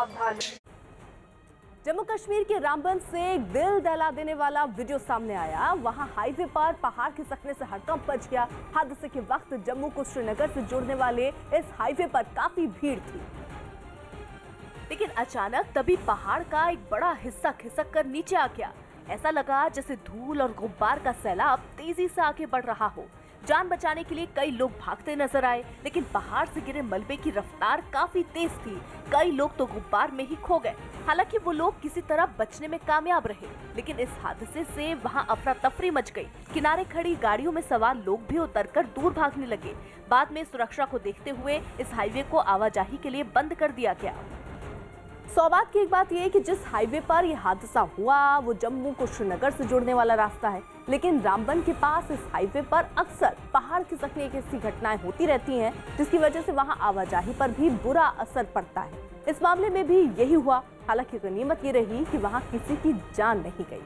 सावधान। जम्मू कश्मीर के रामबन से एक दिल दहला देने वाला वीडियो सामने आया। वहां हाईवे पर पहाड़ खिसकने से हड़कंप मच गया। हादसे के वक्त जम्मू को श्रीनगर से जोड़ने वाले इस हाईवे पर काफी भीड़ थी, लेकिन अचानक तभी पहाड़ का एक बड़ा हिस्सा खिसक कर नीचे आ गया। ऐसा लगा जैसे धूल और गुब्बार का सैलाब तेजी से आगे बढ़ रहा हो। जान बचाने के लिए कई लोग भागते नजर आए, लेकिन पहाड़ से गिरे मलबे की रफ्तार काफी तेज थी। कई लोग तो गुब्बार में ही खो गए। हालांकि वो लोग किसी तरह बचने में कामयाब रहे, लेकिन इस हादसे से वहां अफरा तफरी मच गई। किनारे खड़ी गाड़ियों में सवार लोग भी उतरकर दूर भागने लगे। बाद में सुरक्षा को देखते हुए इस हाईवे को आवाजाही के लिए बंद कर दिया गया। सौभाग्य की एक बात यह है कि जिस हाईवे पर यह हादसा हुआ वो जम्मू को श्रीनगर से जोड़ने वाला रास्ता है, लेकिन रामबन के पास इस हाईवे पर अक्सर पहाड़ खिसकने की ऐसी घटनाएं होती रहती हैं, जिसकी वजह से वहां आवाजाही पर भी बुरा असर पड़ता है। इस मामले में भी यही हुआ। हालांकि गनीमत ये रही कि वहां किसी की जान नहीं गई।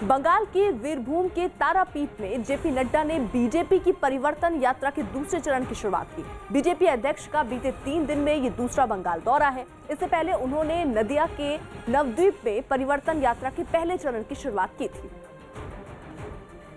बंगाल के वीरभूम के तारापीठ में जेपी नड्डा ने बीजेपी की परिवर्तन यात्रा के दूसरे चरण की शुरुआत की। बीजेपी अध्यक्ष का बीते 3 दिन में ये दूसरा बंगाल दौरा है। इससे पहले उन्होंने नदिया के नवद्वीप में परिवर्तन यात्रा के पहले चरण की शुरुआत की थी,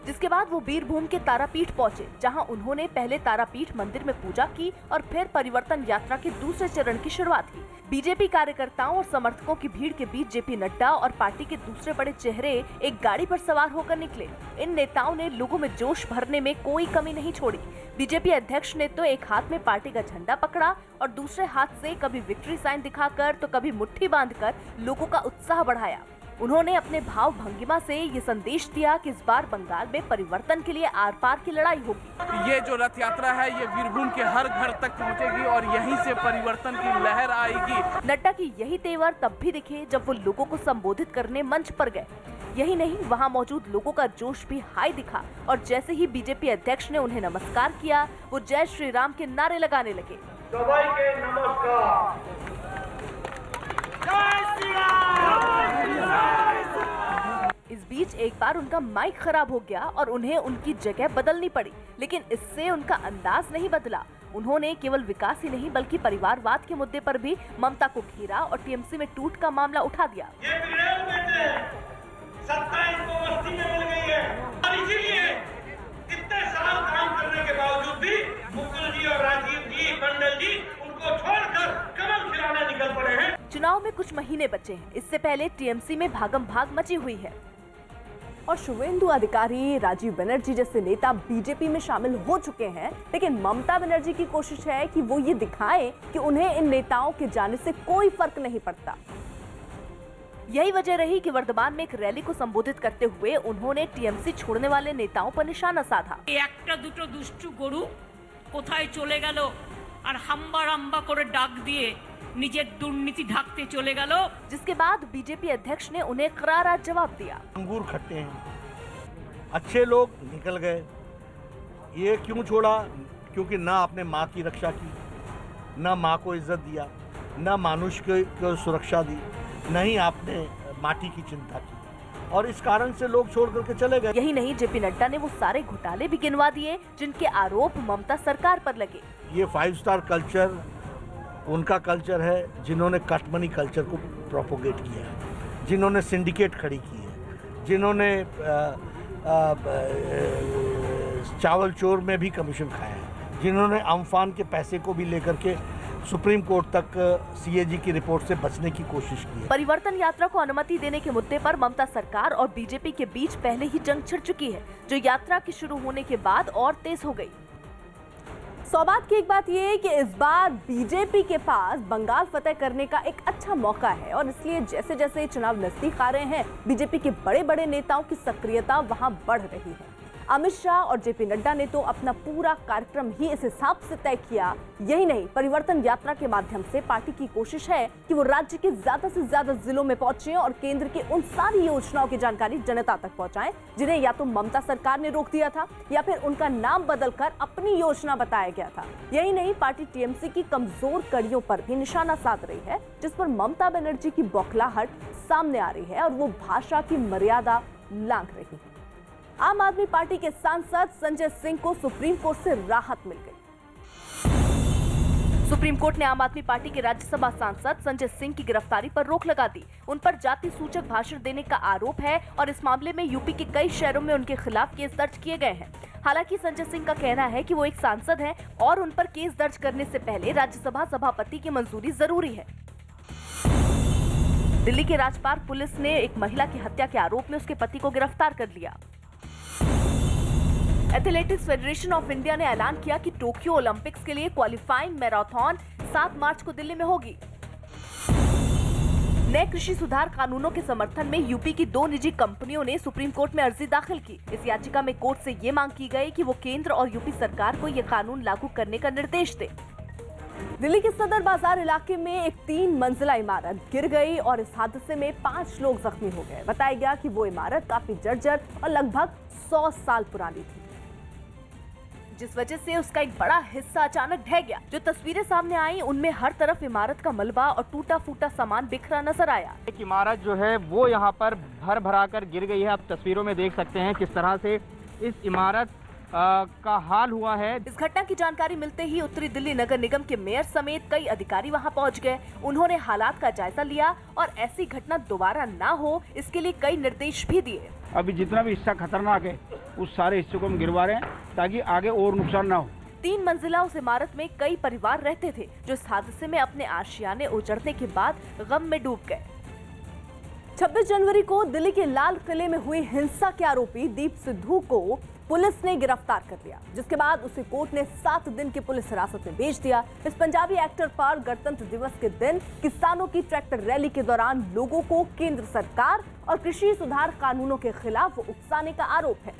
जिसके बाद वो वीरभूम के तारापीठ पहुंचे, जहां उन्होंने पहले तारापीठ मंदिर में पूजा की और फिर परिवर्तन यात्रा के दूसरे चरण की शुरुआत की। बीजेपी कार्यकर्ताओं और समर्थकों की भीड़ के बीच जेपी नड्डा और पार्टी के दूसरे बड़े चेहरे एक गाड़ी पर सवार होकर निकले। इन नेताओं ने लोगों में जोश भरने में कोई कमी नहीं छोड़ी। बीजेपी अध्यक्ष ने तो एक हाथ में पार्टी का झंडा पकड़ा और दूसरे हाथ से कभी विक्ट्री साइन दिखाकर तो कभी मुट्ठी बांधकर लोगों का उत्साह बढ़ाया। उन्होंने अपने भाव भंगिमा से ये संदेश दिया कि इस बार बंगाल में परिवर्तन के लिए आर पार की लड़ाई होगी। ये जो रथ यात्रा है ये वीरभूम के हर घर तक पहुंचेगी और यहीं से परिवर्तन की लहर आएगी। नड्डा की यही तेवर तब भी दिखे जब वो लोगों को संबोधित करने मंच पर गए। यही नहीं, वहां मौजूद लोगों का जोश भी हाई दिखा और जैसे ही बीजेपी अध्यक्ष ने उन्हें नमस्कार किया, वो जय श्री राम के नारे लगाने लगे। सबाई के नमस्कार। इस बीच एक बार उनका माइक खराब हो गया और उन्हें उनकी जगह बदलनी पड़ी, लेकिन इससे उनका अंदाज नहीं बदला। उन्होंने केवल विकास ही नहीं बल्कि परिवारवाद के मुद्दे पर भी ममता को घेरा और टीएमसी में टूट का मामला उठा दिया। ये रेल बेटे सत्ता इनको बस्ती में मिल गई है और इसीलिए इतने साल काम करने के बावजूद भी मुकुल जी और राजीव जी, मंडल जी उनको छोड़कर कमल खिलाने निकल पड़े हैं। चुनाव में कुछ महीने बचे हैं। इससे पहले टीएमसी में भागम भाग मची हुई है और शुवेंदु अधिकारी, राजीव बनर्जी जैसे नेता बीजेपी में शामिल हो चुके हैं, लेकिन ममता बनर्जी की कोशिश है कि वो ये दिखाएं कि उन्हें इन नेताओं के जाने से कोई फर्क नहीं पड़ता। यही वजह रही कि वर्धमान में एक रैली को संबोधित करते हुए उन्होंने टीएमसी छोड़ने वाले नेताओं पर निशाना साधा। একটা দুটো দুষ্টু গরু কোথায় চলে গেল আর হাম্বা রাম্বা করে ডাক দিয়ে নিজের দুর্নীতি ঢাকতে চলে গেল। जिसके बाद बीजेपी अध्यक्ष ने उन्हें करारा जवाब दिया। अंगूर खट्टे हैं, अच्छे लोग निकल गए। ये क्यों छोड़ा? क्योंकि ना आपने माँ की रक्षा की, ना माँ को इज्जत दिया, ना मानुष को सुरक्षा दी, नहीं आपने माटी की चिंता की और इस कारण से लोग छोड़ करके चले गए। यही नहीं, जेपी नड्डा ने वो सारे घोटाले भी गिनवा दिए जिनके आरोप ममता सरकार पर लगे। ये 5 स्टार कल्चर उनका कल्चर है जिन्होंने कटमनी कल्चर को प्रोपोगेट किया है, जिन्होंने सिंडिकेट खड़ी की है, जिन्होंने चावल चोर में भी कमीशन खाया है, जिन्होंने अम्फान के पैसे को भी लेकर के सुप्रीम कोर्ट तक सीएजी की रिपोर्ट से बचने की कोशिश की है। परिवर्तन यात्रा को अनुमति देने के मुद्दे पर ममता सरकार और बीजेपी के बीच पहले ही जंग छिड़ चुकी है, जो यात्रा के शुरू होने के बाद और तेज हो गई। सौभाग्य की एक बात यह है कि इस बार बीजेपी के पास बंगाल फतेह करने का एक अच्छा मौका है और इसलिए जैसे जैसे चुनाव नजदीक आ रहे हैं, बीजेपी के बड़े बड़े नेताओं की सक्रियता वहां बढ़ रही है। अमित शाह और जेपी नड्डा ने तो अपना पूरा कार्यक्रम ही इस हिसाब से तय किया। यही नहीं, परिवर्तन यात्रा के माध्यम से पार्टी की कोशिश है कि वो राज्य के ज्यादा से ज्यादा जिलों में पहुंचे और केंद्र की उन सारी योजनाओं की जानकारी जनता तक पहुंचाएं जिन्हें या तो ममता सरकार ने रोक दिया था या फिर उनका नाम बदलकर अपनी योजना बताया गया था। यही नहीं, पार्टी टीएमसी की कमजोर कड़ियों पर भी निशाना साध रही है, जिस पर ममता बनर्जी की बौखलाहट सामने आ रही है और वो भाषा की मर्यादा लांघ रही है। आम आदमी पार्टी के सांसद संजय सिंह को सुप्रीम कोर्ट से राहत मिल गई। सुप्रीम कोर्ट ने आम आदमी पार्टी के राज्यसभा सांसद संजय सिंह की गिरफ्तारी पर रोक लगा दी। उन पर जाति सूचक भाषण देने का आरोप है और इस मामले में यूपी के कई शहरों में उनके खिलाफ केस दर्ज किए गए हैं। हालांकि संजय सिंह का कहना है कि वो एक सांसद हैं और उन पर केस दर्ज करने से पहले राज्यसभा सभापति की मंजूरी जरूरी है। दिल्ली के राजपार्क पुलिस ने एक महिला की हत्या के आरोप में उसके पति को गिरफ्तार कर लिया। एथलेटिक्स फेडरेशन ऑफ इंडिया ने ऐलान किया कि टोक्यो ओलंपिक्स के लिए क्वालिफाइंग मैराथन 7 मार्च को दिल्ली में होगी। नए कृषि सुधार कानूनों के समर्थन में यूपी की 2 निजी कंपनियों ने सुप्रीम कोर्ट में अर्जी दाखिल की। इस याचिका में कोर्ट से ये मांग की गई कि वो केंद्र और यूपी सरकार को ये कानून लागू करने का निर्देश दे। दिल्ली के सदर बाजार इलाके में एक 3 मंजिला इमारत गिर गई और इस हादसे में 5 लोग जख्मी हो गए। बताया गया कि वो इमारत काफी जर्जर और लगभग 100 साल पुरानी थी, जिस वजह से उसका एक बड़ा हिस्सा अचानक ढह गया। जो तस्वीरें सामने आई उनमें हर तरफ इमारत का मलबा और टूटा फूटा सामान बिखरा नजर आया। एक इमारत जो है वो यहाँ पर भर कर गिर गई है। आप तस्वीरों में देख सकते हैं किस तरह से इस इमारत का हाल हुआ है। इस घटना की जानकारी मिलते ही उत्तरी दिल्ली नगर निगम के मेयर समेत कई अधिकारी वहां पहुंच गए। उन्होंने हालात का जायजा लिया और ऐसी घटना दोबारा ना हो इसके लिए कई निर्देश भी दिए। अभी जितना भी हिस्सा खतरनाक है उस सारे हिस्से को हम गिरवा रहे हैं ताकि आगे और नुकसान ना हो। 3 मंजिला उस इमारत में कई परिवार रहते थे जो इस हादसे में अपने आशियाने उजड़ने के बाद गम में डूब गए। 26 जनवरी को दिल्ली के लाल किले में हुई हिंसा के आरोपी दीप सिद्धू को पुलिस ने गिरफ्तार कर लिया, जिसके बाद उसे कोर्ट ने 7 दिन की पुलिस हिरासत में भेज दिया। इस पंजाबी एक्टर पर गणतंत्र दिवस के दिन किसानों की ट्रैक्टर रैली के दौरान लोगों को केंद्र सरकार और कृषि सुधार कानूनों के खिलाफ उकसाने का आरोप है,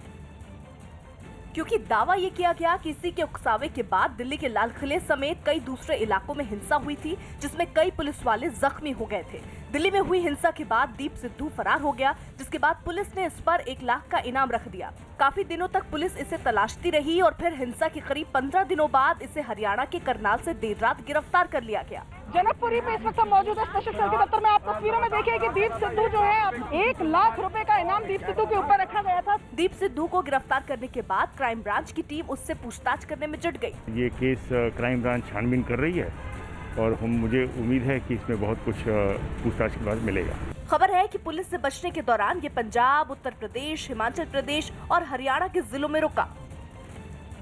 क्योंकि दावा ये किया गया कि इसी के उकसावे के बाद दिल्ली के लाल किले समेत कई दूसरे इलाकों में हिंसा हुई थी, जिसमें कई पुलिस वाले जख्मी हो गए थे। दिल्ली में हुई हिंसा के बाद दीप सिद्धू फरार हो गया, जिसके बाद पुलिस ने इस पर 1 लाख का इनाम रख दिया। काफी दिनों तक पुलिस इसे तलाशती रही और फिर हिंसा के करीब 15 दिनों बाद इसे हरियाणा के करनाल से देर रात गिरफ्तार कर लिया गया। जनकपुरी पे इस वक्त हम मौजूद है स्पेशल सेल के दफ्तर में। आप तस्वीरों में देखिए कि दीप सिद्धू जो है 1 लाख रुपए का इनाम दीप सिद्धू के ऊपर रखा गया था। दीप सिद्धू को गिरफ्तार करने के बाद क्राइम ब्रांच की टीम उससे पूछताछ करने में जुट गई। ये केस क्राइम ब्रांच छानबीन कर रही है और मुझे उम्मीद है कि इसमें बहुत कुछ पूछताछ के बाद मिलेगा। खबर है कि पुलिस से बचने के दौरान ये पंजाब, उत्तर प्रदेश, हिमाचल प्रदेश और हरियाणा के जिलों में रुका,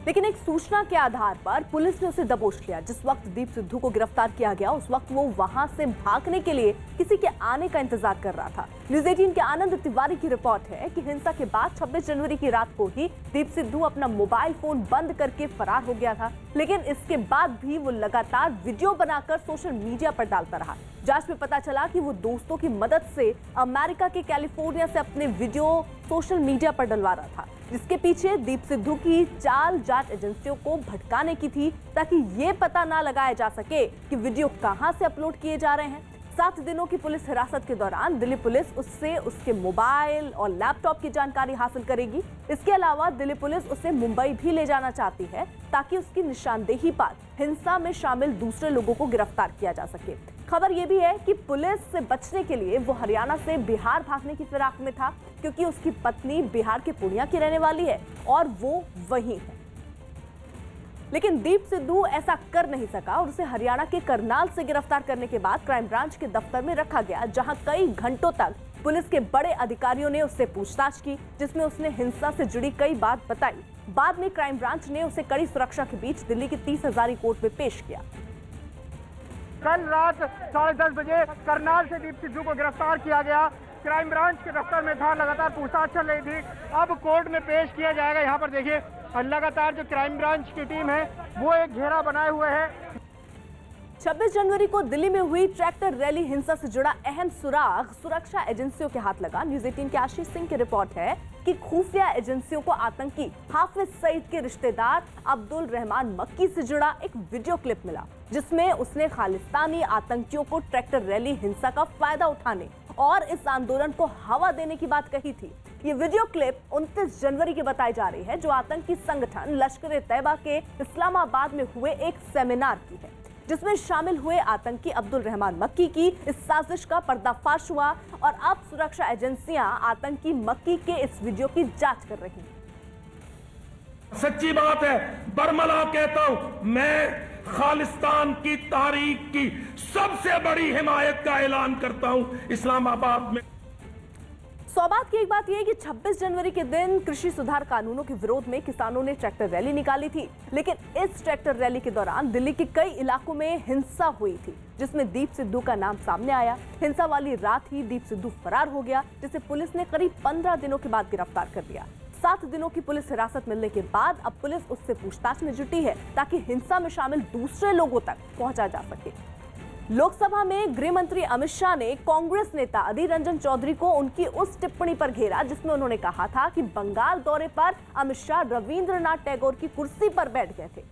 लेकिन एक सूचना के आधार पर पुलिस ने उसे दबोच लिया। जिस वक्त दीप सिद्धू को गिरफ्तार किया गया उस वक्त वो वहां से भागने के लिए किसी के आने का इंतजार कर रहा था। न्यूज़ 18 के आनंद तिवारी की रिपोर्ट है कि हिंसा के बाद 26 जनवरी की रात को ही दीप सिद्धू अपना मोबाइल फोन बंद करके फरार हो गया था, लेकिन इसके बाद भी वो लगातार वीडियो बनाकर सोशल मीडिया पर डालता रहा। जांच में पता चला कि वो दोस्तों की मदद से अमेरिका के कैलिफोर्निया से अपने वीडियो सोशल मीडिया पर डलवा रहा था, जिसके पीछे दीप सिद्धू की चाल जांच एजेंसियों को भटकाने की थी, ताकि ये पता ना लगाया जा सके कि वीडियो कहां से अपलोड किए जा रहे हैं। 7 दिनों की पुलिस हिरासत के दौरान दिल्ली पुलिस उससे उसके मोबाइल और लैपटॉप की जानकारी हासिल करेगी। इसके अलावा दिल्ली पुलिस उसे मुंबई भी ले जाना चाहती है ताकि उसकी निशानदेही पर हिंसा में शामिल दूसरे लोगों को गिरफ्तार किया जा सके। खबर यह भी है कि पुलिस से बचने के लिए वो हरियाणा से बिहार भागने की फिराक में था, क्योंकि उसकी पत्नी बिहार के पूर्णिया की रहने वाली है और वो वहीं है। लेकिन दीप सिद्धू ऐसा कर नहीं सका और उसे हरियाणा के करनाल से गिरफ्तार करने के बाद क्राइम ब्रांच के दफ्तर में रखा गया, जहां कई घंटों तक पुलिस के बड़े अधिकारियों ने उससे पूछताछ की, जिसमें उसने हिंसा से जुड़ी कई बात बताई। बाद में क्राइम ब्रांच ने उसे कड़ी सुरक्षा के बीच दिल्ली की 30 हजारी कोर्ट में पेश किया। कल रात 10:30 बजे करनाल से दीप सिद्धू को गिरफ्तार किया गया। क्राइम ब्रांच के दफ्तर में था, लगातार पूछताछ चल रही थी। अब कोर्ट में पेश किया जाएगा। यहाँ पर देखिए लगातार जो क्राइम ब्रांच की टीम है वो एक घेरा बनाए हुए है। 26 जनवरी को दिल्ली में हुई ट्रैक्टर रैली हिंसा से जुड़ा अहम सुराग सुरक्षा एजेंसियों के हाथ लगा। न्यूज़ 18 के आशीष सिंह की रिपोर्ट है कि खुफिया एजेंसियों को आतंकी हाफिज सईद के रिश्तेदार अब्दुल रहमान मक्की से जुड़ा एक वीडियो क्लिप मिला, जिसमें उसने खालिस्तानी आतंकियों को ट्रैक्टर रैली हिंसा का फायदा उठाने और इस आंदोलन को हवा देने की बात कही थी। ये वीडियो क्लिप 29 जनवरी की बताई जा रही है, जो आतंकी संगठन लश्कर-ए-तैयबा के इस्लामाबाद में हुए एक सेमिनार की है, जिसमें शामिल हुए आतंकी अब्दुल रहमान मक्की की इस साजिश का पर्दाफाश हुआ और अब सुरक्षा एजेंसियां आतंकी मक्की के इस वीडियो की जांच कर रही हैं। सच्ची बात है, बरमला कहता हूं, मैं खालिस्तान की तारीख की सबसे बड़ी हिमायत का ऐलान करता हूं इस्लामाबाद में। सौबात की एक बात यह है कि 26 जनवरी के दिन कृषि सुधार कानूनों के विरोध में किसानों ने ट्रैक्टर रैली निकाली थी, लेकिन इस ट्रैक्टर रैली के दौरान दिल्ली के कई इलाकों में हिंसा हुई थी, जिसमें दीप सिद्धू का नाम सामने आया। हिंसा वाली रात ही दीप सिद्धू फरार हो गया, जिसे पुलिस ने करीब 15 दिनों के बाद गिरफ्तार कर लिया। 7 दिनों की पुलिस हिरासत मिलने के बाद अब पुलिस उससे पूछताछ में जुटी है, ताकि हिंसा में शामिल दूसरे लोगों तक पहुंचा जा सके। लोकसभा में गृह मंत्री अमित शाह ने कांग्रेस नेता अधीर रंजन चौधरी को उनकी उस टिप्पणी पर घेरा जिसमें उन्होंने कहा था कि बंगाल दौरे पर अमित शाह रविंद्रनाथ टैगोर की कुर्सी पर बैठ गए थे।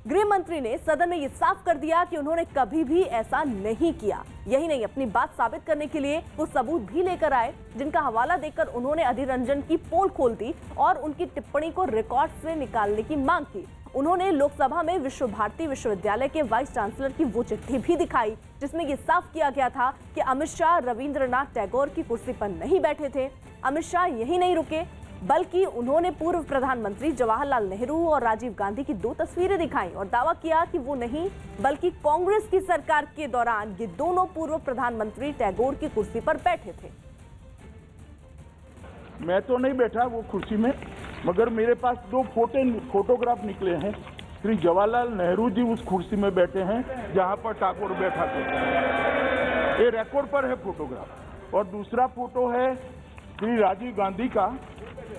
गृह मंत्री ने सदन में यह साफ कर दिया कि उन्होंने कभी भी ऐसा नहीं किया। यही नहीं, अपनी बात साबित करने के लिए वो सबूत भी लेकर आए, जिनका हवाला देकर उन्होंने अधीर रंजन की पोल खोल दी और उनकी टिप्पणी को रिकॉर्ड से निकालने की मांग की। उन्होंने लोकसभा में विश्व भारती विश्वविद्यालय के वाइस चांसलर की वो चिट्ठी भी दिखाई, जिसमें यह साफ किया गया था कि अमित शाह रविंद्रनाथ टैगोर की कुर्सी पर नहीं बैठे थे। अमित शाह यही नहीं रुके, बल्कि उन्होंने पूर्व प्रधानमंत्री जवाहरलाल नेहरू और राजीव गांधी की 2 तस्वीरें दिखाई और दावा किया कि वो नहीं, बल्कि कांग्रेस की सरकार के दौरान ये दोनों पूर्व प्रधानमंत्री टैगोर की कुर्सी पर बैठे थे। मैं तो नहीं बैठा वो कुर्सी में, मगर मेरे पास 2 फोटोग्राफ निकले हैं। श्री जवाहरलाल नेहरू जी उस कुर्सी में बैठे हैं जहां पर टैगोर बैठा था, ये रिकॉर्ड पर है फोटोग्राफ। और दूसरा फोटो है श्री राजीव गांधी का,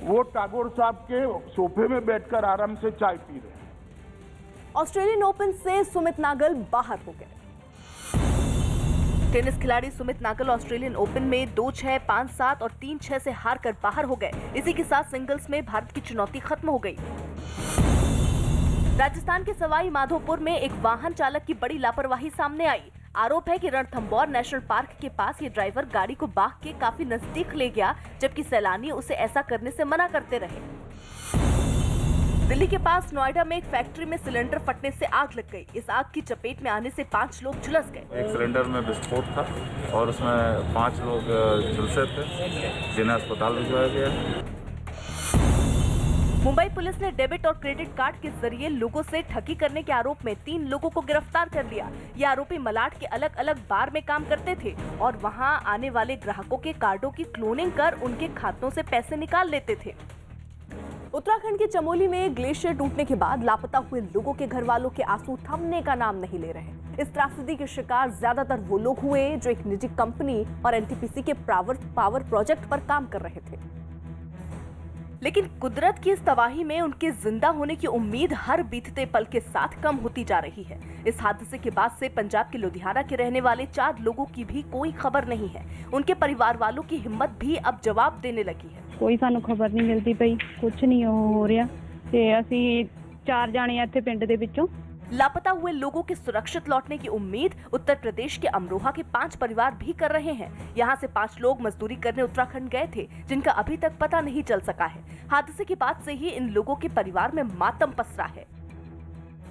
वो टैगोर साहब के सोफे में बैठकर आराम से चाय पी रहे हैं। ऑस्ट्रेलियन ओपन से सुमित नागल बाहर हो गए। टेनिस खिलाड़ी सुमित नागल ऑस्ट्रेलियन ओपन में 2-6, 5-7 और 3-6 से हारकर बाहर हो गए। इसी के साथ सिंगल्स में भारत की चुनौती खत्म हो गई। राजस्थान के सवाई माधोपुर में एक वाहन चालक की बड़ी लापरवाही सामने आई। आरोप है कि रणथंभौर नेशनल पार्क के पास ये ड्राइवर गाड़ी को बाघ के काफी नजदीक ले गया, जबकि सैलानी उसे ऐसा करने से मना करते रहे। दिल्ली के पास नोएडा में एक फैक्ट्री में सिलेंडर फटने से आग लग गई। इस आग की चपेट में आने से 5 लोग झुलस गए। एक सिलेंडर में विस्फोट था और उसमें 5 लोग झुलसे थे, जिन्हें अस्पताल भिजवाया गया। मुंबई पुलिस ने डेबिट और क्रेडिट कार्ड के जरिए लोगों से ठगी करने के आरोप में 3 लोगों को गिरफ्तार कर लिया। ये आरोपी मलाड के अलग अलग बार में काम करते थे और वहां आने वाले ग्राहकों के कार्डों की क्लोनिंग कर उनके खातों से पैसे निकाल लेते थे। उत्तराखंड के चमोली में ग्लेशियर टूटने के बाद लापता हुए लोगों के घर वालों के आंसू थमने का नाम नहीं ले रहे। इस त्रासदी के शिकार ज्यादातर वो लोग हुए जो एक निजी कंपनी और एनटीपीसी के पावर प्रोजेक्ट पर काम कर रहे थे। लेकिन कुदरत की इस तबाही में उनके जिंदा होने की उम्मीद हर बीतते पल के साथ कम होती जा रही है। इस हादसे के बाद से पंजाब के लुधियाना के रहने वाले 4 लोगों की भी कोई खबर नहीं है। उनके परिवार वालों की हिम्मत भी अब जवाब देने लगी है। कोई सानू खबर नहीं मिलती पई, कुछ नहीं हो रहा ते असीं 4 जाने इत्थे पिंड दे विचों। लापता हुए लोगों के सुरक्षित लौटने की उम्मीद उत्तर प्रदेश के अमरोहा के 5 परिवार भी कर रहे हैं। यहाँ से 5 लोग मजदूरी करने उत्तराखंड गए थे, जिनका अभी तक पता नहीं चल सका है। हादसे के बाद से ही इन लोगों के परिवार में मातम पसरा है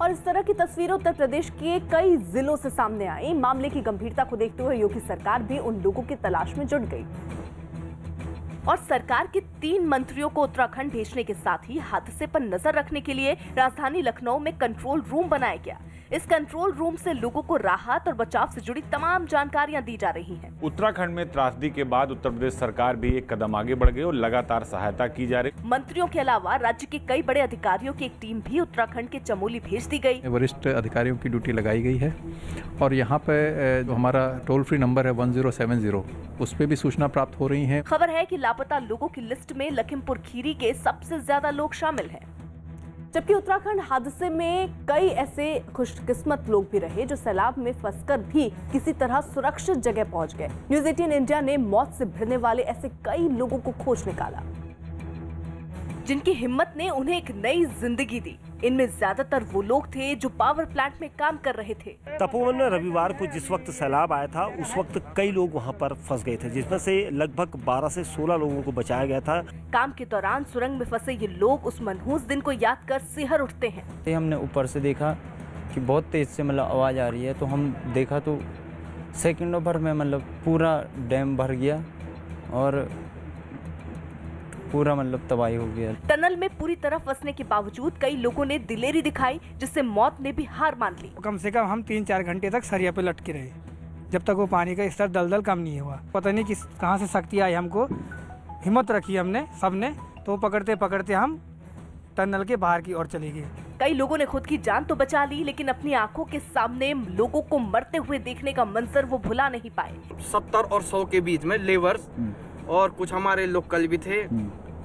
और इस तरह की तस्वीरें उत्तर प्रदेश के कई जिलों से सामने आई। मामले की गंभीरता को देखते हुए योगी सरकार भी उन लोगों की तलाश में जुट गई और सरकार के 3 मंत्रियों को उत्तराखंड भेजने के साथ ही हादसे पर नजर रखने के लिए राजधानी लखनऊ में कंट्रोल रूम बनाया गया। इस कंट्रोल रूम से लोगों को राहत और बचाव से जुड़ी तमाम जानकारियां दी जा रही हैं। उत्तराखंड में त्रासदी के बाद उत्तर प्रदेश सरकार भी एक कदम आगे बढ़ गई और लगातार सहायता की जा रही। मंत्रियों के अलावा राज्य के कई बड़े अधिकारियों की एक टीम भी उत्तराखंड के चमोली भेज दी गई। वरिष्ठ अधिकारियों की ड्यूटी लगाई गई है और यहाँ पे जो हमारा टोल फ्री नंबर है 1070, उस पर भी सूचना प्राप्त हो रही है। खबर है कि लापता लोगों की लिस्ट में लखीमपुर खीरी के सबसे ज्यादा लोग शामिल हैं। जबकि उत्तराखंड हादसे में कई ऐसे खुशकिस्मत लोग भी रहे जो सैलाब में फंसकर भी किसी तरह सुरक्षित जगह पहुंच गए। न्यूज़ 18 इंडिया ने मौत से भिड़ने वाले ऐसे कई लोगों को खोज निकाला जिनकी हिम्मत ने उन्हें एक नई जिंदगी दी। इनमें ज्यादातर वो लोग थे जो पावर प्लांट में काम कर रहे थे। तपोवन में रविवार को जिस वक्त सैलाब आया था उस वक्त कई लोग वहां पर फंस गए थे, जिसमें से लगभग 12 से 16 लोगों को बचाया गया था। काम के दौरान सुरंग में फंसे ये लोग उस मनहूस दिन को याद कर सिहर उठते हैं। हमने ऊपर से देखा कि बहुत तेज से आवाज आ रही है, तो हम देखा तो सेकंडों भर में पूरा डैम भर गया और पूरा मतलब तबाही हो गया। टनल में पूरी तरह फंसने के बावजूद कई लोगों ने दिलेरी दिखाई, जिससे मौत ने भी हार मान ली। कम से कम हम 3-4 घंटे तक सरिया पे लटके रहे, जब तक वो पानी का स्तर दलदल कम नहीं हुआ। पता नहीं किस कहाँ से शक्ति आई हमको, हिम्मत रखी हमने सबने, तो पकड़ते पकड़ते हम टनल के बाहर की ओर चले गए। कई लोगों ने खुद की जान तो बचा ली, लेकिन अपनी आंखों के सामने लोगों को मरते हुए देखने का मंजर वो भुला नहीं पाए। 70 और 100 के बीच में लेबर्स और कुछ हमारे लोकल भी थे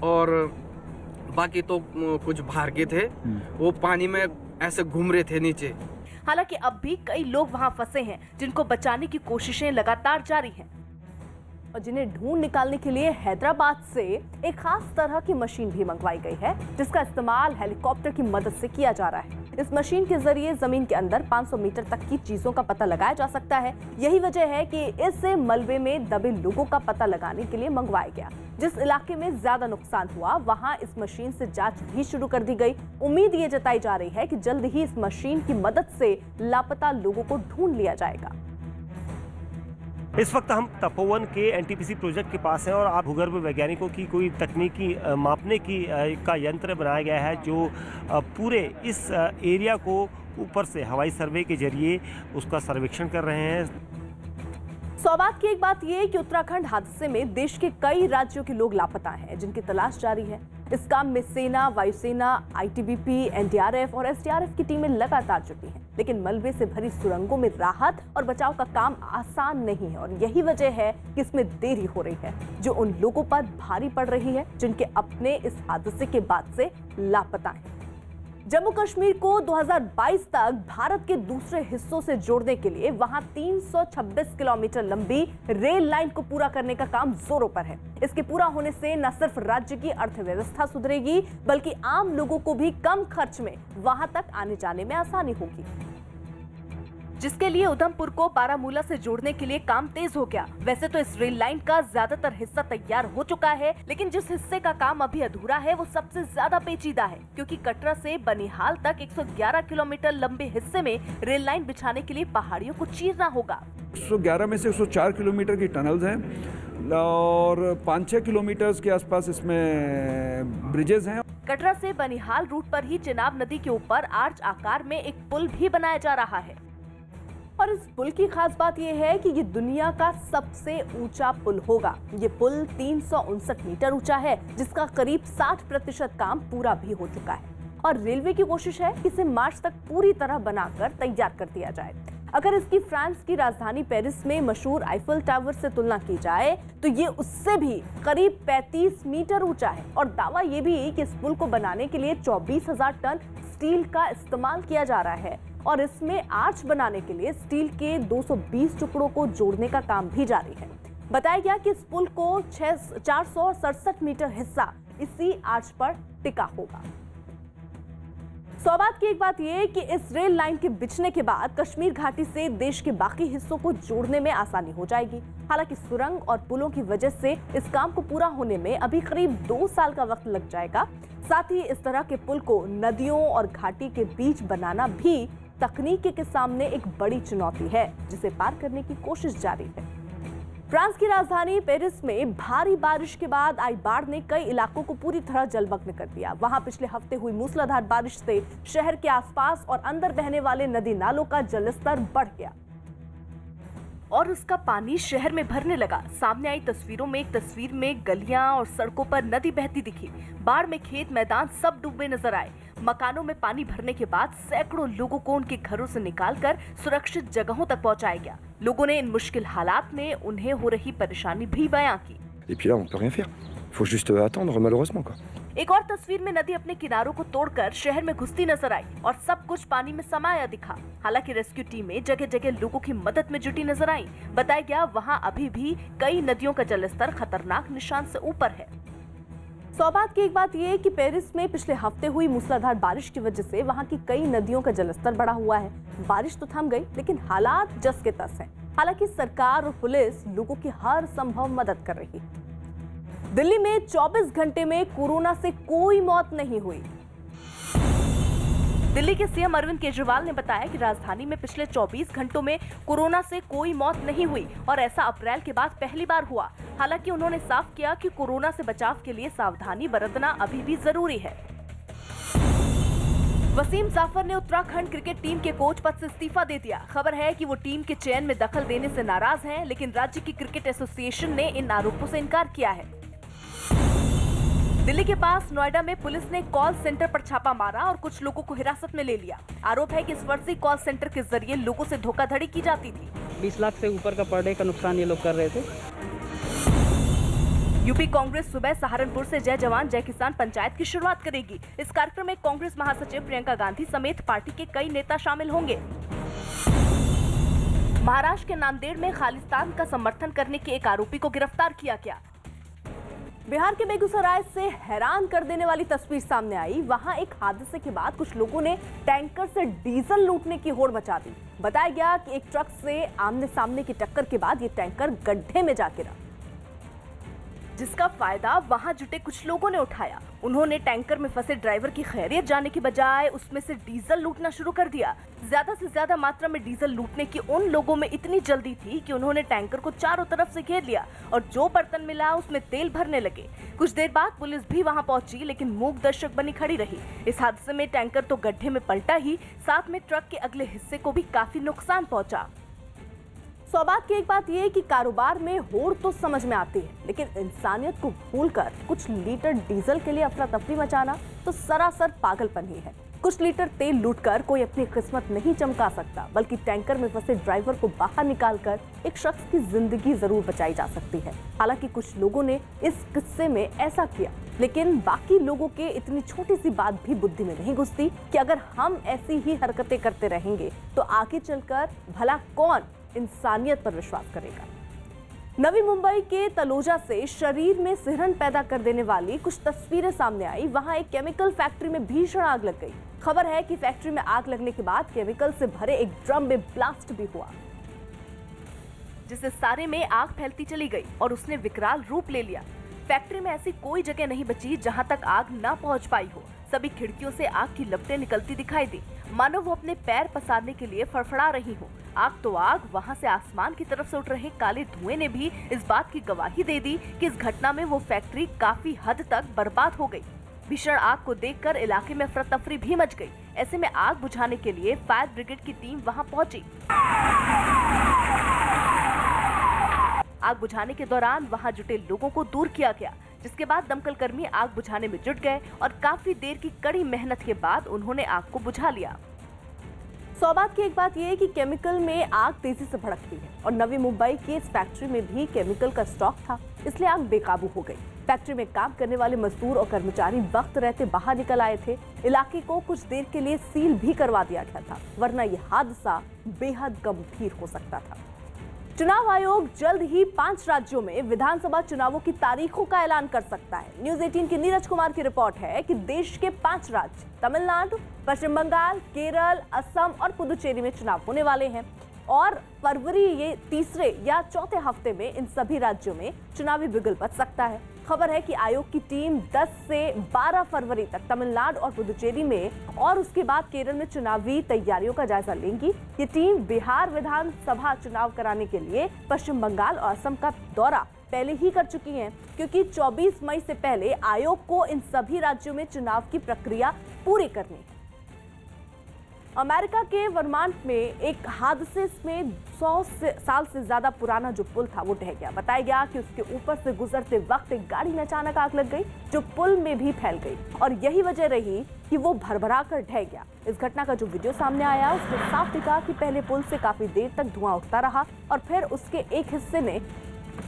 और बाकी तो कुछ बाहर के थे, वो पानी में ऐसे घूम रहे थे नीचे। हालांकि अब भी कई लोग वहां फंसे हैं, जिनको बचाने की कोशिशें लगातार जारी हैं और जिन्हें ढूंढ निकालने के लिए हैदराबाद से एक खास तरह की मशीन भी मंगवाई गई है, जिसका इस्तेमाल हेलीकॉप्टर की मदद से किया जा रहा है। इस मशीन के जरिए जमीन के अंदर 500 मीटर तक की चीजों का पता लगाया जा सकता है। यही वजह है कि इस मलबे में दबे लोगों का पता लगाने के लिए मंगवाया गया। जिस इलाके में ज्यादा नुकसान हुआ, वहां इस मशीन से जांच भी शुरू कर दी गई। उम्मीद ये जताई जा रही है कि जल्द ही इस मशीन की मदद से लापता लोगों को ढूंढ लिया जाएगा। इस वक्त हम तपोवन के एनटीपीसी प्रोजेक्ट के पास हैं और आप भूगर्भ वैज्ञानिकों की कोई तकनीकी मापने की का यंत्र बनाया गया है जो पूरे इस एरिया को ऊपर से हवाई सर्वे के जरिए उसका सर्वेक्षण कर रहे हैं। सौभाग्य की एक बात यह कि उत्तराखंड हादसे में देश के कई राज्यों के लोग लापता हैं, जिनकी तलाश जारी है। इस काम में सेना, वायुसेना, आईटीबीपी, एनडीआरएफ और एसडीआरएफ की टीमें लगातार जुटी हैं। लेकिन मलबे से भरी सुरंगों में राहत और बचाव का काम आसान नहीं है और यही वजह है कि इसमें देरी हो रही है, जो उन लोगों पर भारी पड़ रही है जिनके अपने इस हादसे के बाद से लापता हैं। जम्मू कश्मीर को 2022 तक भारत के दूसरे हिस्सों से जोड़ने के लिए वहां 326 किलोमीटर लंबी रेल लाइन को पूरा करने का काम जोरों पर है। इसके पूरा होने से न सिर्फ राज्य की अर्थव्यवस्था सुधरेगी, बल्कि आम लोगों को भी कम खर्च में वहां तक आने जाने में आसानी होगी, जिसके लिए उधमपुर को बारामूला से जोड़ने के लिए काम तेज हो गया। वैसे तो इस रेल लाइन का ज्यादातर हिस्सा तैयार हो चुका है, लेकिन जिस हिस्से का काम अभी अधूरा है वो सबसे ज्यादा पेचीदा है, क्योंकि कटरा से बनिहाल तक 111 किलोमीटर लंबे हिस्से में रेल लाइन बिछाने के लिए पहाड़ियों को चीरना होगा। 111 में से 104 किलोमीटर की टनल्स हैं और 5-6 किलोमीटर के आसपास इसमें ब्रिजेस हैं। कटरा से बनिहाल रूट पर ही चिनाब नदी के ऊपर आर्च आकार में एक पुल भी बनाया जा रहा है और इस पुल की खास बात यह है कि ये दुनिया का सबसे ऊंचा पुल होगा। ये पुल 359 मीटर ऊंचा है, जिसका करीब 60% काम पूरा भी हो चुका है और रेलवे की कोशिश है कि इसे मार्च तक पूरी तरह बनाकर तैयार कर दिया जाए। अगर इसकी फ्रांस की राजधानी पेरिस में मशहूर आईफल टावर से तुलना की जाए तो ये उससे भी करीब 35 मीटर ऊंचा है और दावा ये भी है कि इस पुल को बनाने के लिए 24,000 टन स्टील का इस्तेमाल किया जा रहा है और इसमें आर्च बनाने के लिए स्टील के 220 टुकड़ों को जोड़ने का काम भी जारी है। बताया गया कि इस पुल को 467 मीटर हिस्सा इसी आर्च पर टिका होगा। सौभाग्य की एक बात यह है कि इस रेल लाइन के बिछने के बाद कश्मीर घाटी से देश के बाकी हिस्सों को जोड़ने में आसानी हो जाएगी। हालांकि सुरंग और पुलों की वजह से इस काम को पूरा होने में अभी करीब 2 साल का वक्त लग जाएगा। साथ ही इस तरह के पुल को नदियों और घाटी के बीच बनाना भी तकनीक के सामने एक बड़ी चुनौती है, जिसे पार करने की कोशिश जारी है। फ्रांस की राजधानी पेरिस में भारी बारिश के बाद आई बाढ़ ने कई इलाकों को पूरी तरह जलमग्न कर दिया। वहां पिछले हफ्ते हुई मूसलाधार बारिश से शहर के आसपास और अंदर बहने वाले नदी नालों का जलस्तर बढ़ गया और उसका पानी शहर में भरने लगा। सामने आई तस्वीरों में एक तस्वीर में गलियां और सड़कों पर नदी बहती दिखी। बाढ़ में खेत मैदान सब डूबे नजर आए। मकानों में पानी भरने के बाद सैकड़ों लोगों को उनके घरों से निकालकर सुरक्षित जगहों तक पहुंचाया गया। लोगों ने इन मुश्किल हालात में उन्हें हो रही परेशानी भी बयां की। Et puis là, on peut rien faire. Faut juste attendre, malheureusement, quoi. एक और तस्वीर में नदी अपने किनारों को तोड़कर शहर में घुसती नजर आई और सब कुछ पानी में समाया दिखा। हालांकि रेस्क्यू टीमें जगह जगह लोगों की मदद में जुटी नजर आई। बताया गया वहां अभी भी कई नदियों का जलस्तर खतरनाक निशान से ऊपर है। सौभाग्य की एक बात यह है कि पेरिस में पिछले हफ्ते हुई मूसलाधार बारिश की वजह से वहां की कई नदियों का जलस्तर बढ़ा हुआ है। बारिश तो थम गई, लेकिन हालात जस के तस हैं। हालांकि सरकार और पुलिस लोगों की हर संभव मदद कर रही है। दिल्ली में 24 घंटे में कोरोना से कोई मौत नहीं हुई। दिल्ली के सीएम अरविंद केजरीवाल ने बताया कि राजधानी में पिछले 24 घंटों में कोरोना से कोई मौत नहीं हुई और ऐसा अप्रैल के बाद पहली बार हुआ। हालांकि उन्होंने साफ किया कि कोरोना से बचाव के लिए सावधानी बरतना अभी भी जरूरी है। वसीम जाफर ने उत्तराखंड क्रिकेट टीम के कोच पद से इस्तीफा दे दिया। खबर है कि वो टीम के चयन में दखल देने से नाराज हैं, लेकिन राज्य की क्रिकेट एसोसिएशन ने इन आरोपों से इनकार किया है। दिल्ली के पास नोएडा में पुलिस ने कॉल सेंटर पर छापा मारा और कुछ लोगों को हिरासत में ले लिया। आरोप है कि इस फर्जी कॉल सेंटर के जरिए लोगों से धोखाधड़ी की जाती थी। 20 लाख से ऊपर का पर डे का नुकसान ये लोग कर रहे थे। यूपी कांग्रेस सुबह सहारनपुर से जय जवान जय किसान पंचायत की शुरुआत करेगी। इस कार्यक्रम में कांग्रेस महासचिव प्रियंका गांधी समेत पार्टी के कई नेता शामिल होंगे। महाराष्ट्र के नांदेड़ में खालिस्तान का समर्थन करने के एक आरोपी को गिरफ्तार किया गया। बिहार के बेगूसराय से हैरान कर देने वाली तस्वीर सामने आई। वहां एक हादसे के बाद कुछ लोगों ने टैंकर से डीजल लूटने की होड़ मचा दी। बताया गया कि एक ट्रक से आमने सामने की टक्कर के बाद ये टैंकर गड्ढे में जा गिरा, जिसका फायदा वहां जुटे कुछ लोगों ने उठाया। उन्होंने टैंकर में फंसे ड्राइवर की खैरियत जानने की बजाय उसमें से डीजल लूटना शुरू कर दिया। ज्यादा से ज्यादा मात्रा में डीजल लूटने की उन लोगों में इतनी जल्दी थी कि उन्होंने टैंकर को चारों तरफ से घेर लिया और जो बर्तन मिला उसमें तेल भरने लगे। कुछ देर बाद पुलिस भी वहां पहुंची, लेकिन मूक दर्शक बनी खड़ी रही। इस हादसे में टैंकर तो गड्ढे में पलटा ही, साथ में ट्रक के अगले हिस्से को भी काफी नुकसान पहुंचा। सौबात की एक बात यह है कि कारोबार में होड़ तो समझ में आती है, लेकिन इंसानियत को भूलकर कुछ लीटर डीजल के लिए अफरा तफरी मचाना तो सरासर पागलपन ही है। कुछ लीटर तेल लूटकर कोई अपनी किस्मत नहीं चमका सकता, बल्कि टैंकर में फंसे ड्राइवर को बाहर निकालकर एक शख्स की जिंदगी जरूर बचाई जा सकती है। हालांकि कुछ लोगों ने इस किस्से में ऐसा किया, लेकिन बाकी लोगों के इतनी छोटी सी बात भी बुद्धि में नहीं घुसती कि अगर हम ऐसी ही हरकतें करते रहेंगे तो आगे चलकर भला कौन इंसानियत पर विश्वास करेगा। नवी मुंबई के तलोजा से शरीर में सिहरन पैदा कर देने वाली कुछ तस्वीरें सामने आई। वहां एक केमिकल फैक्ट्री में भीषण आग लग गई। खबर है कि फैक्ट्री में आग लगने के बाद केमिकल से भरे एक ड्रम में ब्लास्ट भी हुआ, जिससे सारे में आग फैलती चली गई और उसने विकराल रूप ले लिया। फैक्ट्री में ऐसी कोई जगह नहीं बची जहां तक आग न पहुंच पाई हो। सभी खिड़कियों से आग की लपटें निकलती दिखाई दी, मानो वो अपने पैर पसारने के लिए फड़फड़ा रही हो। आग तो आग, वहां से आसमान की तरफ से उठ रहे काले धुएं ने भी इस बात की गवाही दे दी कि इस घटना में वो फैक्ट्री काफी हद तक बर्बाद हो गई। भीषण आग को देखकर इलाके में अफरा तफरी भी मच गई। ऐसे में आग बुझाने के लिए फायर ब्रिगेड की टीम वहां पहुंची। आग बुझाने के दौरान वहां जुटे लोगों को दूर किया गया, जिसके बाद दमकल कर्मी आग बुझाने में जुट गए और काफी देर की कड़ी मेहनत के बाद उन्होंने आग को बुझा लिया। सौबात की एक बात यह है कि केमिकल में आग तेजी से भड़कती है और नवी मुंबई की इस फैक्ट्री में भी केमिकल का स्टॉक था, इसलिए आग बेकाबू हो गई। फैक्ट्री में काम करने वाले मजदूर और कर्मचारी वक्त रहते बाहर निकल आए थे। इलाके को कुछ देर के लिए सील भी करवा दिया गया था, वरना यह हादसा बेहद गंभीर हो सकता था। चुनाव आयोग जल्द ही 5 राज्यों में विधानसभा चुनावों की तारीखों का ऐलान कर सकता है। न्यूज 18 की नीरज कुमार की रिपोर्ट है कि देश के 5 राज्य तमिलनाडु, पश्चिम बंगाल, केरल, असम और पुदुचेरी में चुनाव होने वाले हैं और फरवरी ये तीसरे या चौथे हफ्ते में इन सभी राज्यों में चुनावी बिगुल बज सकता है। खबर है कि आयोग की टीम 10 से 12 फरवरी तक तमिलनाडु और पुदुचेरी में और उसके बाद केरल में चुनावी तैयारियों का जायजा लेंगी। ये टीम बिहार विधानसभा चुनाव कराने के लिए पश्चिम बंगाल और असम का दौरा पहले ही कर चुकी हैं, क्योंकि 24 मई से पहले आयोग को इन सभी राज्यों में चुनाव की प्रक्रिया पूरी करनी है। अमेरिका के वर्मांट में एक हादसे में 100 साल से ज्यादा पुराना जो पुल था वो ढह गया। बताया गया कि उसके ऊपर से गुजरते वक्त एक गाड़ी में अचानक आग लग गई, जो पुल में भी फैल गई और यही वजह रही कि वो भरभरा कर ढह गया। इस घटना का जो वीडियो सामने आया उसमें साफ दिखा कि पहले पुल से काफी देर तक धुआं उठता रहा और फिर उसके एक हिस्से में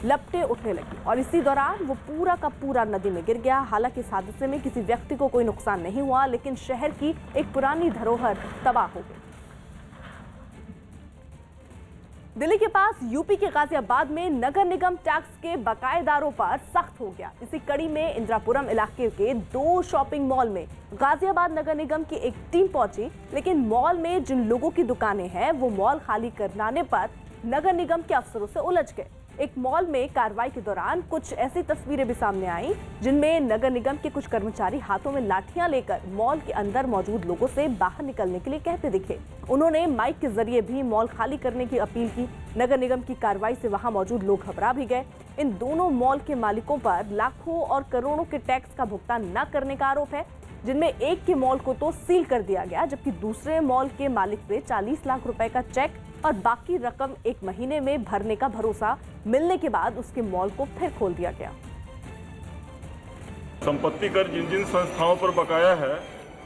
लपटें उठने लगी और इसी दौरान वो पूरा का पूरा नदी में गिर गया। हालांकि इस हादसे में किसी व्यक्ति को कोई नुकसान नहीं हुआ, लेकिन शहर की एक पुरानी धरोहर तबाह हो गई। दिल्ली के पास यूपी के गाजियाबाद में नगर निगम टैक्स के बकायेदारों पर सख्त हो गया। इसी कड़ी में इंदिरापुरम इलाके के 2 शॉपिंग मॉल में गाजियाबाद नगर निगम की एक टीम पहुंची, लेकिन मॉल में जिन लोगों की दुकानें हैं वो मॉल खाली कराने पर नगर निगम के अफसरों से उलझ गए। एक मॉल में कार्रवाई के दौरान कुछ ऐसी तस्वीरें भी सामने आई जिनमें नगर निगम के कुछ कर्मचारी हाथों में लाठियां लेकर मॉल के अंदर मौजूद लोगों से बाहर निकलने के लिए कहते दिखे। उन्होंने माइक के जरिए भी मॉल खाली करने की अपील की। नगर निगम की कार्रवाई से वहां मौजूद लोग घबरा भी गए। इन दोनों मॉल के मालिकों पर लाखों और करोड़ों के टैक्स का भुगतान न करने का आरोप है, जिनमें एक के मॉल को तो सील कर दिया गया, जबकि दूसरे मॉल के मालिक से 40 लाख रुपए का चेक और बाकी रकम 1 महीने में भरने का भरोसा मिलने के बाद उसके मॉल को फिर खोल दिया गया। संपत्ति कर जिन जिन संस्थाओं पर बकाया है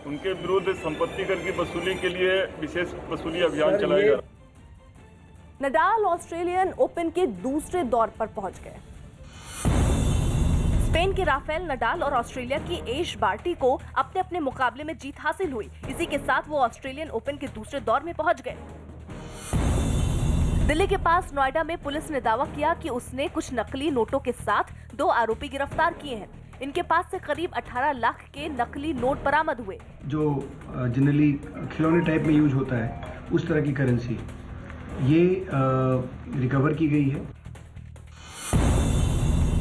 उनके विरुद्ध संपत्ति कर की वसूली के लिए विशेष वसूली अभियान चलाया जा रहा है। नडाल ऑस्ट्रेलियन ओपन के दूसरे दौर पर पहुंच गए। स्पेन के राफेल नडाल और ऑस्ट्रेलिया की एश बार्टी को अपने अपने मुकाबले में जीत हासिल हुई। इसी के साथ वो ऑस्ट्रेलियन ओपन के दूसरे दौर में पहुंच गए। दिल्ली के पास नोएडा में पुलिस ने दावा किया कि उसने कुछ नकली नोटों के साथ 2 आरोपी गिरफ्तार किए हैं। इनके पास से करीब 18 लाख के नकली नोट बरामद हुए। जो जनरली खिलौने टाइप में यूज होता है उस तरह की करेंसी ये रिकवर की गई है।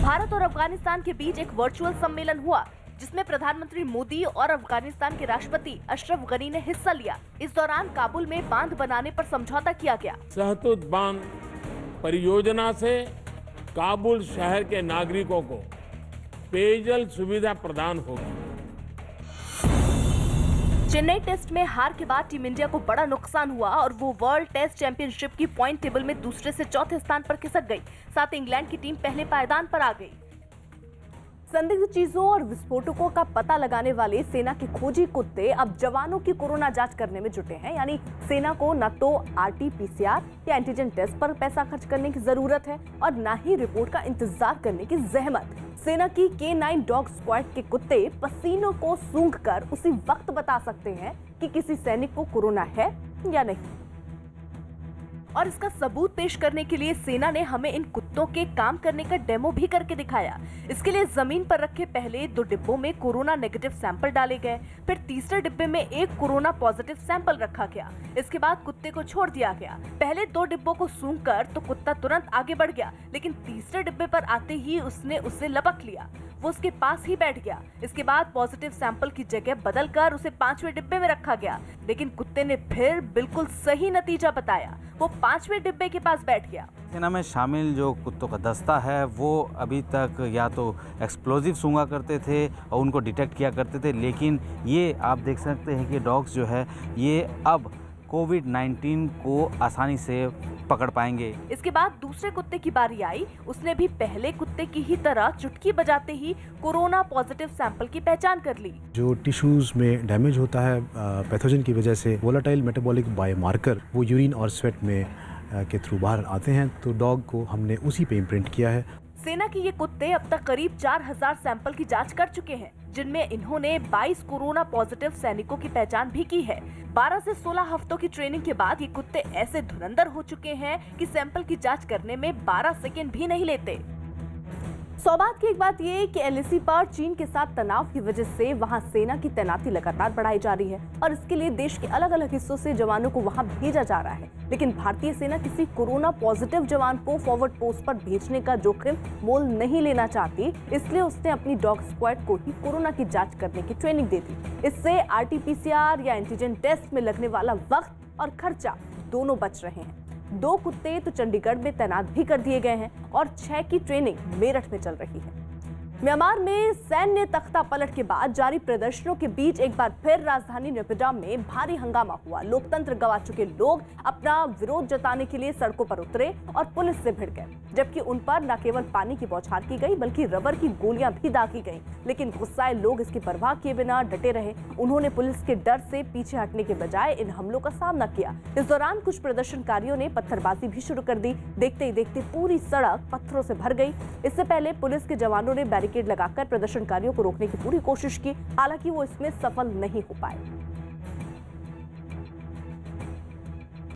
भारत और अफगानिस्तान के बीच एक वर्चुअल सम्मेलन हुआ जिसमें प्रधानमंत्री मोदी और अफगानिस्तान के राष्ट्रपति अशरफ गनी ने हिस्सा लिया। इस दौरान काबुल में बांध बनाने पर समझौता किया गया। सहतूत बांध परियोजना से काबुल शहर के नागरिकों को पेयजल सुविधा प्रदान होगी। चेन्नई टेस्ट में हार के बाद टीम इंडिया को बड़ा नुकसान हुआ और वो वर्ल्ड टेस्ट चैंपियनशिप की पॉइंट टेबल में दूसरे से चौथे स्थान पर खिसक गई। साथ ही इंग्लैंड की टीम पहले पायदान पर आ गई। संदिग्ध चीजों और विस्फोटकों का पता लगाने वाले सेना के खोजी कुत्ते अब जवानों की कोरोना जांच करने में जुटे हैं। यानी सेना को न तो RT-PCR या एंटीजन टेस्ट पर पैसा खर्च करने की जरूरत है और न ही रिपोर्ट का इंतजार करने की जहमत। सेना की K9 डॉग स्क्वाड के कुत्ते पसीनों को सूंघकर उसी वक्त बता सकते हैं कि किसी सैनिक को कोरोना है या नहीं। और इसका सबूत पेश करने के लिए सेना ने हमें इन कुत्तों के काम करने का डेमो भी करके दिखाया। इसके लिए जमीन पर रखे पहले 2 डिब्बों में कोरोना नेगेटिव सैंपल डाले गए, फिर तीसरे डिब्बे में एक कोरोना पॉजिटिव सैंपल रखा गया। इसके बाद कुत्ते को छोड़ दिया गया। पहले 2 डिब्बों को सूंघकर तो कुत्ता तुरंत आगे बढ़ गया, लेकिन तीसरे डिब्बे पर आते ही उसने उसे लपक लिया। वो उसके पास ही बैठ गया। इसके बाद पॉजिटिव सैंपल की जगह बदलकर उसे 5वें डिब्बे में रखा गया, लेकिन कुत्ते ने फिर बिल्कुल सही नतीजा बताया। वो 5वें डिब्बे के पास बैठ गया। सेना में शामिल जो कुत्तों का दस्ता है वो अभी तक या तो एक्सप्लोजिव सूंघा करते थे और उनको डिटेक्ट किया करते थे, लेकिन ये आप देख सकते हैं कि डॉग्स जो है ये अब कोविड-19 को आसानी से पकड़ पाएंगे। इसके बाद दूसरे कुत्ते की बारी आई। उसने भी पहले कुत्ते की ही तरह चुटकी बजाते ही कोरोना पॉजिटिव सैंपल की पहचान कर ली। जो टिश्यूज में डैमेज होता है पैथोजन की वजह से, वोलेटाइल मेटाबॉलिक बायोमार्कर वो यूरिन और स्वेट में के थ्रू बाहर आते हैं, तो डॉग को हमने उसी पे इम्प्रिंट किया है। सेना के ये कुत्ते अब तक करीब 4000 सैंपल की जांच कर चुके हैं, जिनमें इन्होंने 22 कोरोना पॉजिटिव सैनिकों की पहचान भी की है। 12 से 16 हफ्तों की ट्रेनिंग के बाद ये कुत्ते ऐसे धुरंधर हो चुके हैं कि सैंपल की जांच करने में 12 सेकेंड भी नहीं लेते। सौभाग्य की एक बात ये कि LAC पर चीन के साथ तनाव की वजह से वहां सेना की तैनाती लगातार बढ़ाई जा रही है और इसके लिए देश के अलग अलग हिस्सों से जवानों को वहां भेजा जा रहा है। लेकिन भारतीय सेना किसी कोरोना पॉजिटिव जवान को फॉरवर्ड पोस्ट पर भेजने का जोखिम मोल नहीं लेना चाहती, इसलिए उसने अपनी डॉग स्क्वाड को ही कोरोना की जांच करने की ट्रेनिंग दे दी। इससे RT-PCR या एंटीजन टेस्ट में लगने वाला वक्त और खर्चा दोनों बच रहे हैं। 2 कुत्ते तो चंडीगढ़ में तैनात भी कर दिए गए हैं और 6 की ट्रेनिंग मेरठ में चल रही है। म्यांमार में सैन्य तख्ता पलट के बाद जारी प्रदर्शनों के बीच एक बार फिर राजधानी नेपिडा में भारी हंगामा हुआ। लोकतंत्र गंवा चुके लोग अपना विरोध जताने के लिए सड़कों पर उतरे और पुलिस से भिड़ गए, जबकि उन पर न केवल पानी की बौछार की गई बल्कि रबर की गोलियां भी दागी गईं। लेकिन गुस्साए लोग इसकी परवाह किए बिना डटे रहे। उन्होंने पुलिस के डर से पीछे हटने के बजाय इन हमलों का सामना किया। इस दौरान कुछ प्रदर्शनकारियों ने पत्थरबाजी भी शुरू कर दी। देखते ही देखते पूरी सड़क पत्थरों से भर गई। इससे पहले पुलिस के जवानों ने बैरिकेड लगाकर प्रदर्शनकारियों को रोकने की पूरी कोशिश की, हालांकि वो इसमें सफल नहीं हो पाए।